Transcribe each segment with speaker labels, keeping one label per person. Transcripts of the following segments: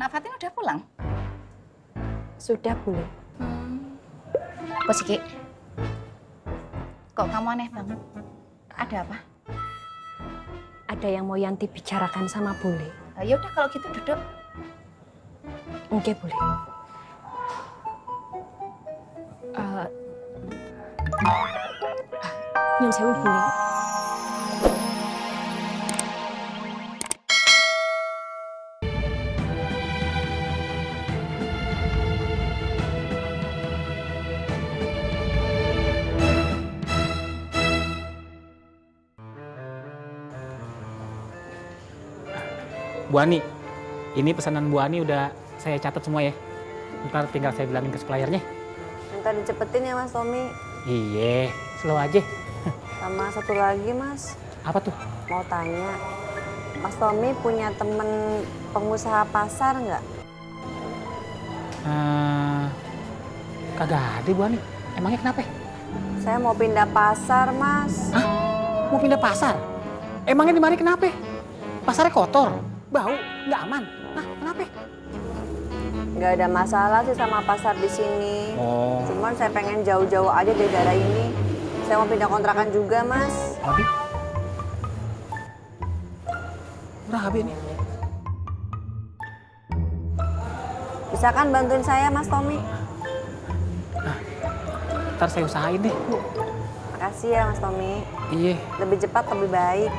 Speaker 1: Kak Fatin udah pulang?
Speaker 2: Sudah, Bule.
Speaker 1: Posiki, kok kamu aneh banget? Ada apa?
Speaker 2: Ada yang mau Yanti bicarakan sama Bule.
Speaker 1: Ya udah kalau gitu duduk.
Speaker 2: Oke, Bule. Nyun sewu, Bule.
Speaker 3: Bu Ani, ini pesanan Bu Ani udah saya catat semua ya. Ntar tinggal saya bilangin ke suppliernya.
Speaker 4: Minta dicepetin ya Mas Tommy.
Speaker 3: Iya, slow aja.
Speaker 4: Sama satu lagi Mas,
Speaker 3: Apa tuh?
Speaker 4: mau tanya. Mas Tommy punya temen pengusaha pasar nggak?
Speaker 3: Kagak ada Bu Ani. Emangnya kenapa?
Speaker 4: Saya mau pindah pasar Mas.
Speaker 3: Hah? Mau pindah pasar? Emangnya di mana kenapa? Pasarnya kotor, bau, nggak aman. Hah, kenapa?
Speaker 4: Nggak ada masalah sih sama pasar di sini.
Speaker 3: Oh.
Speaker 4: Cuman saya pengen jauh-jauh aja dari daerah ini. Saya mau pindah kontrakan juga Mas.
Speaker 3: Abi? Udah Abi nih.
Speaker 4: Bisa kan bantuin saya Mas Tommy?
Speaker 3: Ntar saya usahain deh.
Speaker 4: Makasih ya Mas Tommy.
Speaker 3: Iya.
Speaker 4: Lebih cepat lebih baik.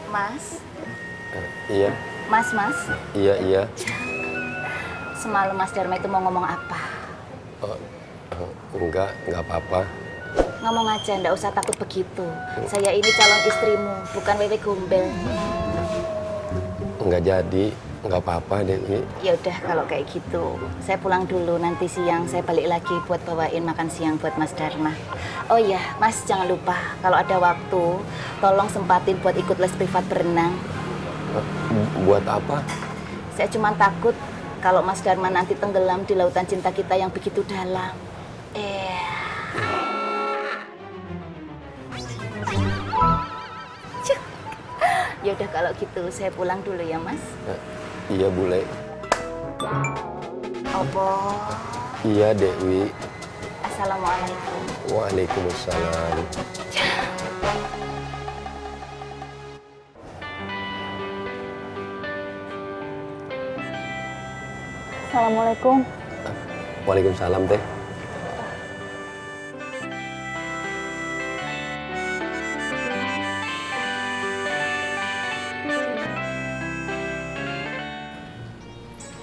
Speaker 1: Mas,
Speaker 5: Iya,
Speaker 1: Mas.
Speaker 5: iya.
Speaker 1: Semalam Mas Dharma itu mau ngomong apa?
Speaker 5: Enggak apa-apa.
Speaker 1: Ngomong aja, ndak usah takut begitu. Saya ini calon istrimu, bukan wewe gombel.
Speaker 5: Enggak jadi, enggak apa-apa Dewi.
Speaker 1: Ya udah kalau kayak gitu, saya pulang dulu. Nanti siang saya balik lagi buat bawain makan siang buat Mas Dharma. Oh iya, Mas jangan lupa kalau ada waktu, tolong sempatin buat ikut les privat berenang.
Speaker 5: Buat apa?
Speaker 1: Saya cuma takut kalau Mas Dharma nanti tenggelam di lautan cinta kita yang begitu dalam. Ya udah kalau gitu saya pulang dulu ya Mas.
Speaker 5: Iya Bule.
Speaker 1: Opo.
Speaker 5: Iya Dewi.
Speaker 1: Assalamualaikum.
Speaker 5: Waalaikumsalam.
Speaker 2: Assalamualaikum.
Speaker 5: Waalaikumsalam Teh.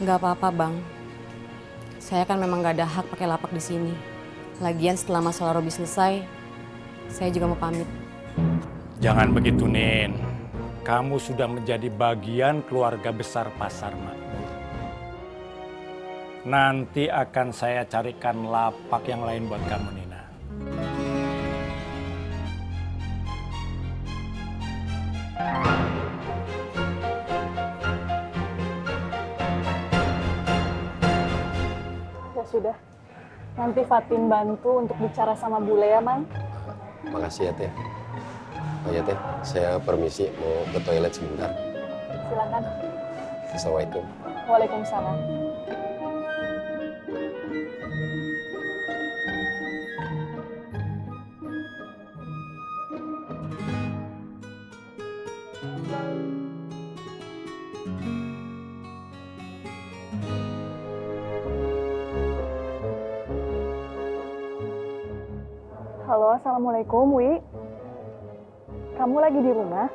Speaker 2: Nggak apa-apa, Bang. Saya kan memang nggak ada hak pakai lapak di sini. Lagian setelah masalah Robi selesai, saya juga mau pamit.
Speaker 6: Jangan begitu, Nin. Kamu sudah menjadi bagian keluarga besar Pasar Makmur. Nanti akan saya carikan lapak yang lain buat kamu, Nina.
Speaker 7: Ya sudah, nanti Fatin bantu untuk bicara sama Bule ya, Man.
Speaker 5: Makasih ya Teh. Oh ya Teh, saya permisi mau ke toilet sebentar.
Speaker 7: Silakan.
Speaker 5: Assalamualaikum.
Speaker 7: Waalaikumsalam. Halo, Assalamualaikum, Wi. Kamu lagi di rumah?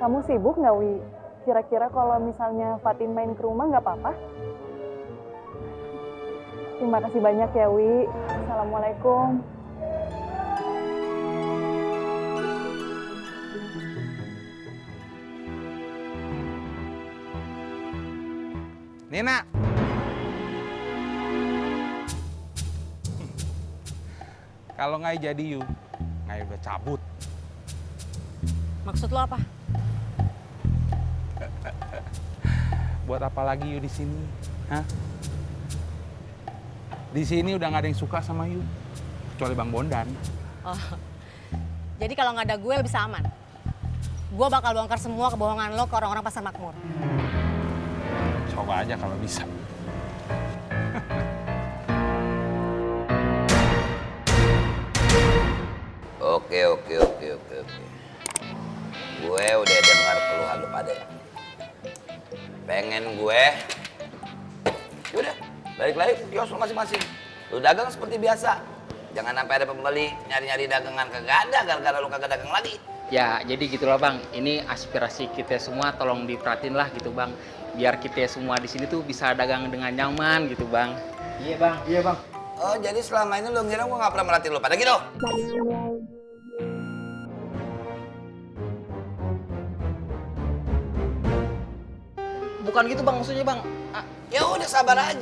Speaker 7: Kamu sibuk nggak, Wi? Kira-kira kalau misalnya Fatin main ke rumah nggak apa-apa? Terima kasih banyak ya, Wi. Assalamualaikum.
Speaker 8: Nina. Kalau nggak jadi you, nggak udah cabut.
Speaker 2: Maksud lo apa?
Speaker 8: Buat apa lagi you di sini? Hah? Di sini udah nggak ada yang suka sama you, kecuali Bang Bondan.
Speaker 2: Oh, Jadi kalau nggak ada gue lebih aman. Gue bakal bongkar semua kebohongan lo ke orang-orang Pasar Makmur.
Speaker 8: Coba aja kalau bisa.
Speaker 9: Oke. Gue udah dengar keluhan lu pada. Pengen gue, udah balik lagi ke kios lu masing-masing. Lu dagang seperti biasa. Jangan sampai ada pembeli nyari-nyari dagangan kagak ada gara-gara lu kagak dagang lagi.
Speaker 10: Ya, jadi gitulah Bang. Ini aspirasi kita semua tolong diperhatiin lah gitu Bang. Biar kita semua di sini tuh bisa dagang dengan nyaman gitu Bang. Iya Bang.
Speaker 9: Oh, jadi selama ini lu ngira gue gak pernah merhatiin lu pada gitu?
Speaker 10: Bukan gitu Bang, maksudnya Bang.
Speaker 9: Ya udah sabar aja.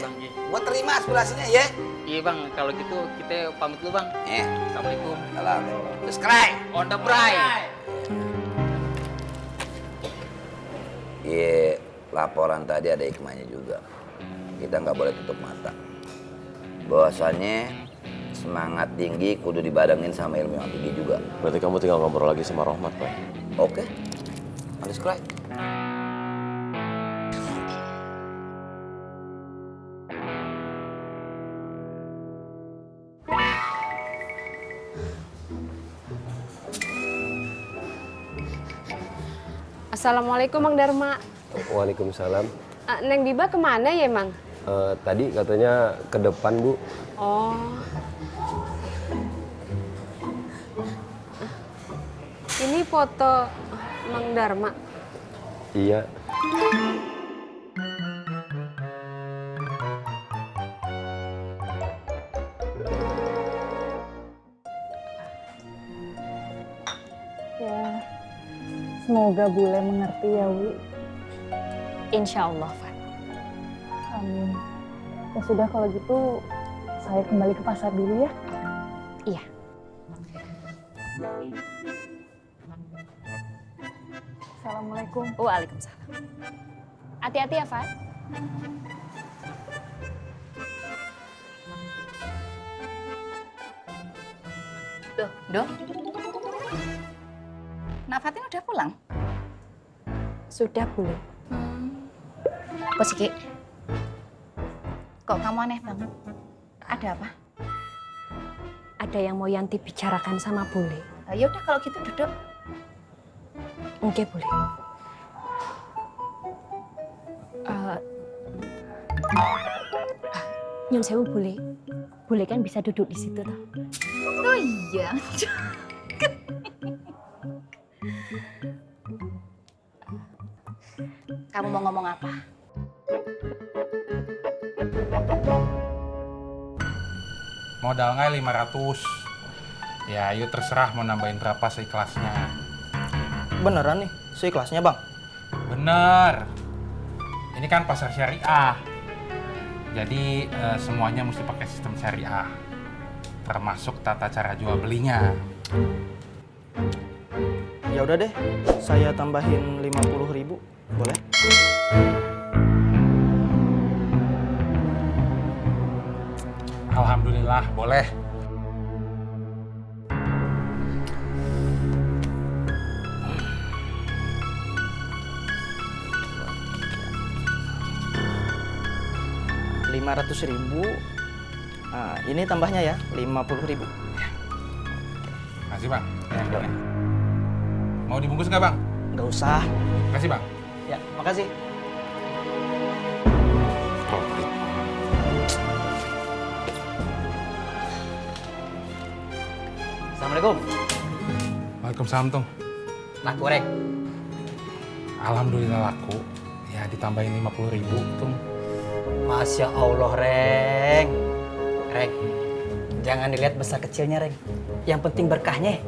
Speaker 10: Bang, iya.
Speaker 9: Gue terima aspirasinya ya.
Speaker 10: Iya Bang, kalau gitu kita pamit dulu Bang. Assalamualaikum.
Speaker 9: Salam. Subscribe.
Speaker 10: On the bright.
Speaker 9: Iya, laporan tadi ada hikmahnya juga. Kita nggak boleh tutup mata. Bahwasannya semangat tinggi kudu dibadangin sama ilmu yang tinggi juga.
Speaker 5: Berarti kamu tinggal ngobrol lagi sama Rohmat, Pak?
Speaker 9: Oke. Subscribe.
Speaker 4: Assalamualaikum Mang Dharma.
Speaker 5: Waalaikumsalam.
Speaker 4: Neng Biba kemana ya Mang?
Speaker 5: Tadi katanya ke depan, Bu.
Speaker 4: Oh. Ini foto Mang Dharma.
Speaker 5: Iya.
Speaker 7: Ya, semoga Bule mengerti ya, Wi.
Speaker 1: Insya Allah, Fat.
Speaker 7: Amin. Ya sudah kalau gitu, saya kembali ke pasar dulu ya.
Speaker 1: Iya.
Speaker 7: Assalamualaikum.
Speaker 1: Waalaikumsalam. Hati-hati ya, Fat. Dok. Nak Fatin udah pulang?
Speaker 4: Sudah Bule.
Speaker 1: Posiki, kok kamu aneh banget? Ada apa?
Speaker 4: Ada yang mau Yanti bicarakan sama Bule.
Speaker 1: Ya udah kalau gitu duduk.
Speaker 4: Oke Bule. Nyun sewu Bule. Bule kan bisa duduk di situ toh.
Speaker 1: Oh iya. Kamu mau ngomong apa?
Speaker 8: Modal ngai 500. Ya, yuk terserah mau nambahin berapa seikhlasnya.
Speaker 11: Beneran nih, seikhlasnya Bang?
Speaker 8: Bener. Ini kan pasar syariah. Jadi semuanya mesti pakai sistem syariah. Termasuk tata cara jual belinya.
Speaker 11: Ya udah deh, saya tambahin 50.000, boleh?
Speaker 8: Alhamdulillah, boleh.
Speaker 11: Rp500.000. Nah, ini tambahnya ya, 50.000.
Speaker 8: Makasih Bang. Ya, boleh. Mau dibungkus nggak Bang?
Speaker 11: Nggak usah.
Speaker 8: Makasih Bang.
Speaker 11: Ya, makasih. Assalamualaikum.
Speaker 8: Waalaikumsalam Tung.
Speaker 11: Laku Reng.
Speaker 8: Alhamdulillah laku. Ya ditambahin 50.000 Tung.
Speaker 11: Masya Allah Reng. Reng, jangan dilihat besar kecilnya Reng. Yang penting berkahnya.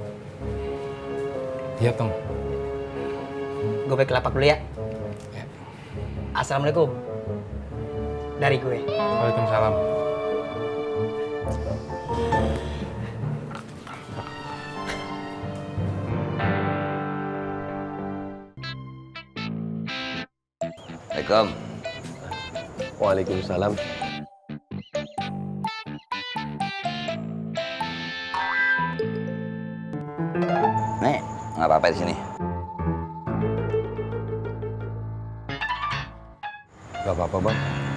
Speaker 8: Iya Tung.
Speaker 11: Gue balik ke lapak dulu ya.
Speaker 8: Ya.
Speaker 11: Assalamualaikum. Dari gue.
Speaker 8: Waalaikumsalam.
Speaker 9: Assalamualaikum.
Speaker 5: Waalaikumsalam.
Speaker 9: Nih, nggak apa-apa di sini.
Speaker 5: Gak apa-apa bang.